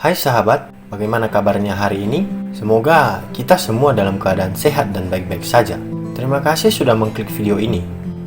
Hai sahabat, bagaimana kabarnya hari ini? Semoga kita semua dalam keadaan sehat dan baik-baik saja. Terima kasih sudah mengklik video ini.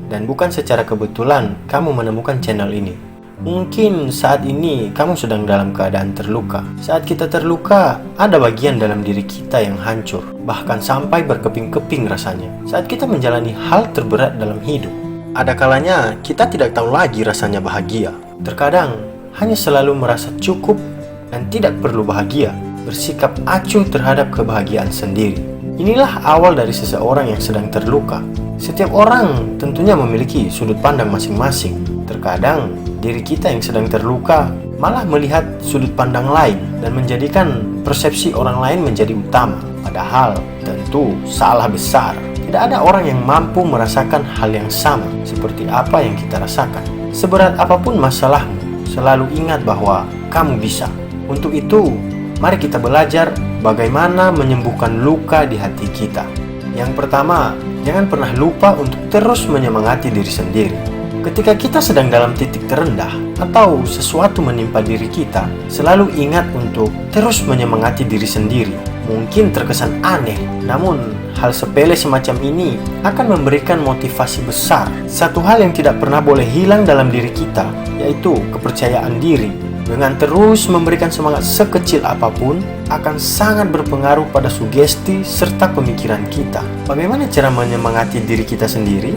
Dan bukan secara kebetulan kamu menemukan channel ini. Mungkin saat ini kamu sedang dalam keadaan terluka. Saat kita terluka, ada bagian dalam diri kita yang hancur, bahkan sampai berkeping-keping rasanya. Saat kita menjalani hal terberat dalam hidup, ada kalanya kita tidak tahu lagi rasanya bahagia. Terkadang hanya selalu merasa cukup dan tidak perlu bahagia, bersikap acuh terhadap kebahagiaan sendiri. Inilah awal dari seseorang yang sedang terluka. Setiap orang tentunya memiliki sudut pandang masing-masing. Terkadang diri kita yang sedang terluka malah melihat sudut pandang lain dan menjadikan persepsi orang lain menjadi utama. Padahal tentu salah besar. Tidak ada orang yang mampu merasakan hal yang sama seperti apa yang kita rasakan. Seberat apapun masalahmu, selalu ingat bahwa kamu bisa. Untuk itu, mari kita belajar bagaimana menyembuhkan luka di hati kita. Yang pertama, jangan pernah lupa untuk terus menyemangati diri sendiri. Ketika kita sedang dalam titik terendah atau sesuatu menimpa diri kita, selalu ingat untuk terus menyemangati diri sendiri. Mungkin terkesan aneh, namun hal sepele semacam ini akan memberikan motivasi besar. Satu hal yang tidak pernah boleh hilang dalam diri kita, yaitu kepercayaan diri. Dengan terus memberikan semangat sekecil apapun, akan sangat berpengaruh pada sugesti serta pemikiran kita. Bagaimana cara menyemangati diri kita sendiri?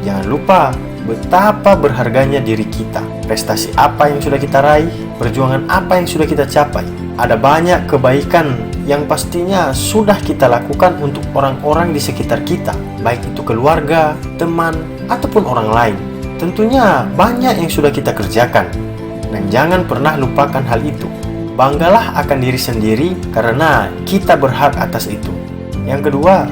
Jangan lupa betapa berharganya diri kita. Prestasi apa yang sudah kita raih, perjuangan apa yang sudah kita capai. Ada banyak kebaikan yang pastinya sudah kita lakukan untuk orang-orang di sekitar kita, baik itu keluarga, teman, ataupun orang lain. Tentunya banyak yang sudah kita kerjakan. Dan jangan pernah lupakan hal itu. Banggalah akan diri sendiri karena kita berhak atas itu. Yang kedua,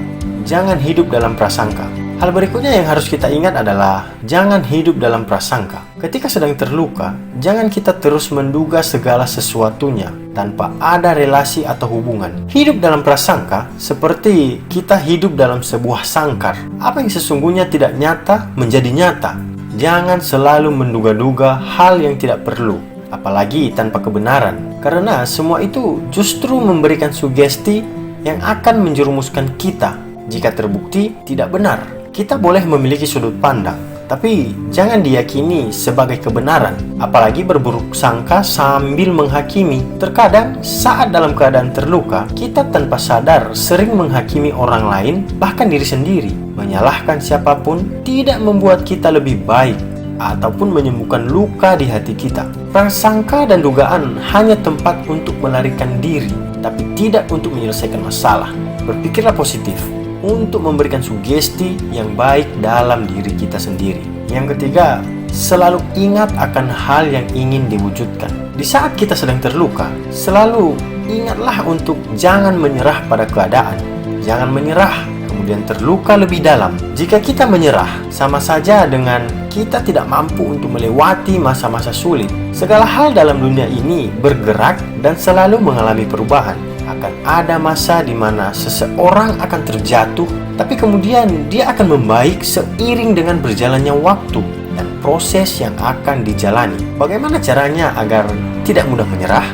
jangan hidup dalam prasangka. Hal berikutnya yang harus kita ingat adalah jangan hidup dalam prasangka. Ketika sedang terluka, jangan kita terus menduga segala sesuatunya tanpa ada relasi atau hubungan. Hidup dalam prasangka seperti kita hidup dalam sebuah sangkar. Apa yang sesungguhnya tidak nyata menjadi nyata. Jangan selalu menduga-duga hal yang tidak perlu, apalagi tanpa kebenaran. Karena semua itu justru memberikan sugesti yang akan menjerumuskan kita. Jika terbukti tidak benar, kita boleh memiliki sudut pandang, tapi jangan diyakini sebagai kebenaran, apalagi berburuk sangka sambil menghakimi. Terkadang saat dalam keadaan terluka, kita tanpa sadar sering menghakimi orang lain, bahkan diri sendiri. Menyalahkan siapapun tidak membuat kita lebih baik ataupun menyembuhkan luka di hati kita. Prasangka dan dugaan hanya tempat untuk melarikan diri, tapi tidak untuk menyelesaikan masalah. Berpikirlah positif untuk memberikan sugesti yang baik dalam diri kita sendiri. Yang ketiga, selalu ingat akan hal yang ingin diwujudkan. Di saat kita sedang terluka, selalu ingatlah untuk jangan menyerah pada keadaan. Jangan menyerah, kemudian terluka lebih dalam. Jika kita menyerah, sama saja dengan kita tidak mampu untuk melewati masa-masa sulit. Segala hal dalam dunia ini bergerak dan selalu mengalami perubahan. Akan ada masa di mana seseorang akan terjatuh, tapi kemudian dia akan membaik seiring dengan berjalannya waktu dan proses yang akan dijalani. Bagaimana caranya agar tidak mudah menyerah?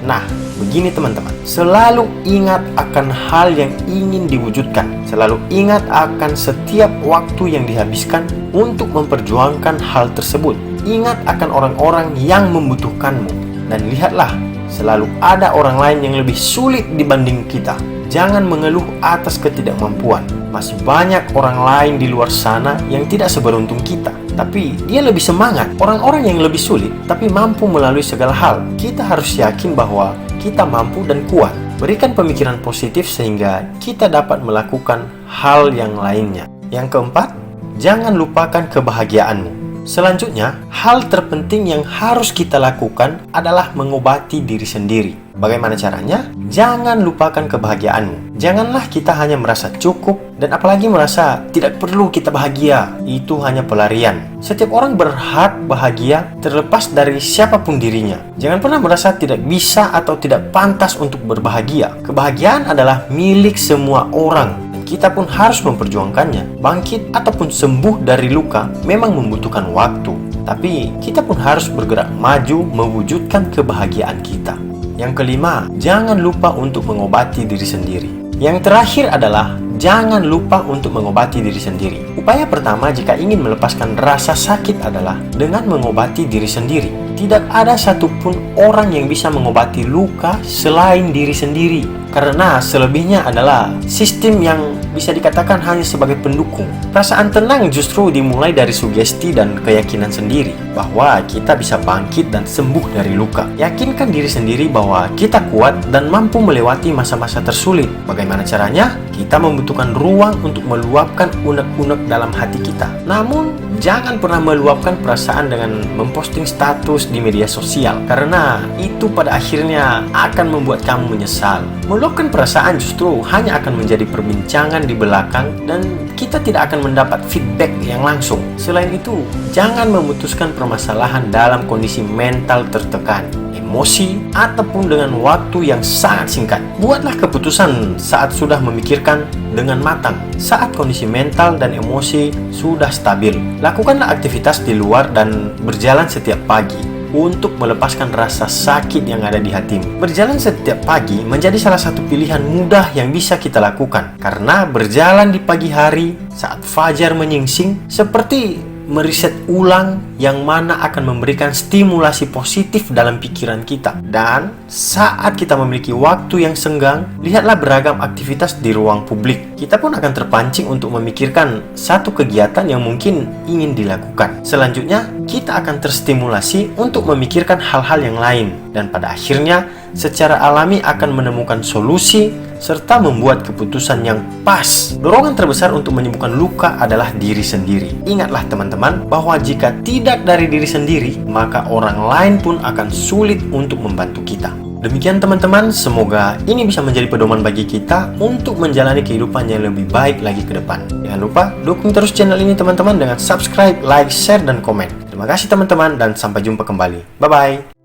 Nah, begini teman-teman, selalu ingat akan hal yang ingin diwujudkan. Selalu ingat akan setiap waktu yang dihabiskan untuk memperjuangkan hal tersebut. Ingat akan orang-orang yang membutuhkanmu. Dan lihatlah, selalu ada orang lain yang lebih sulit dibanding kita. Jangan mengeluh atas ketidakmampuan. Masih banyak orang lain di luar sana yang tidak seberuntung kita, tapi dia lebih semangat. Orang-orang yang lebih sulit tapi mampu melalui segala hal. Kita harus yakin bahwa kita mampu dan kuat. Berikan pemikiran positif sehingga kita dapat melakukan hal yang lainnya. Yang keempat, jangan lupakan kebahagiaanmu. Selanjutnya, hal terpenting yang harus kita lakukan adalah mengobati diri sendiri. Bagaimana caranya? Jangan lupakan kebahagiaanmu. Janganlah kita hanya merasa cukup dan apalagi merasa tidak perlu kita bahagia. Itu hanya pelarian. Setiap orang berhak bahagia terlepas dari siapapun dirinya. Jangan pernah merasa tidak bisa atau tidak pantas untuk berbahagia. Kebahagiaan adalah milik semua orang. Kita pun harus memperjuangkannya. Bangkit ataupun sembuh dari luka memang membutuhkan waktu, tapi kita pun harus bergerak maju mewujudkan kebahagiaan kita. Yang kelima, jangan lupa untuk mengobati diri sendiri. Yang terakhir adalah jangan lupa untuk mengobati diri sendiri. Upaya pertama jika ingin melepaskan rasa sakit adalah dengan mengobati diri sendiri. Tidak ada satupun orang yang bisa mengobati luka selain diri sendiri. Karena selebihnya adalah sistem yang bisa dikatakan hanya sebagai pendukung. Perasaan tenang justru dimulai dari sugesti dan keyakinan sendiri bahwa kita bisa bangkit dan sembuh dari luka. Yakinkan diri sendiri bahwa kita kuat dan mampu melewati masa-masa tersulit. Bagaimana caranya? Kita membutuhkan ruang untuk meluapkan unek-unek dalam hati kita. Namun, jangan pernah meluapkan perasaan dengan memposting status di media sosial, karena itu pada akhirnya akan membuat kamu menyesal. Meluapkan perasaan justru hanya akan menjadi perbincangan di belakang dan kita tidak akan mendapat feedback yang langsung. Selain itu, jangan memutuskan permasalahan dalam kondisi mental tertekan, emosi, ataupun dengan waktu yang sangat singkat. Buatlah keputusan saat sudah memikirkan dengan matang, saat kondisi mental dan emosi sudah stabil. Lakukanlah aktivitas di luar dan berjalan setiap pagi untuk melepaskan rasa sakit yang ada di hatimu. Berjalan setiap pagi menjadi salah satu pilihan mudah yang bisa kita lakukan, karena berjalan di pagi hari saat fajar menyingsing seperti meriset ulang yang mana akan memberikan stimulasi positif dalam pikiran kita. Dan saat kita memiliki waktu yang senggang, lihatlah beragam aktivitas di ruang publik. Kita pun akan terpancing untuk memikirkan satu kegiatan yang mungkin ingin dilakukan. Selanjutnya, kita akan terstimulasi untuk memikirkan hal-hal yang lain. Dan pada akhirnya, secara alami akan menemukan solusi serta membuat keputusan yang pas. Dorongan terbesar untuk menyembuhkan luka adalah diri sendiri. Ingatlah teman-teman, bahwa jika tidak dari diri sendiri, maka orang lain pun akan sulit untuk membantu kita. Demikian teman-teman, semoga ini bisa menjadi pedoman bagi kita untuk menjalani kehidupan yang lebih baik lagi ke depan. Jangan lupa dukung terus channel ini teman-teman dengan subscribe, like, share, dan komen. Terima kasih teman-teman dan sampai jumpa kembali. Bye-bye.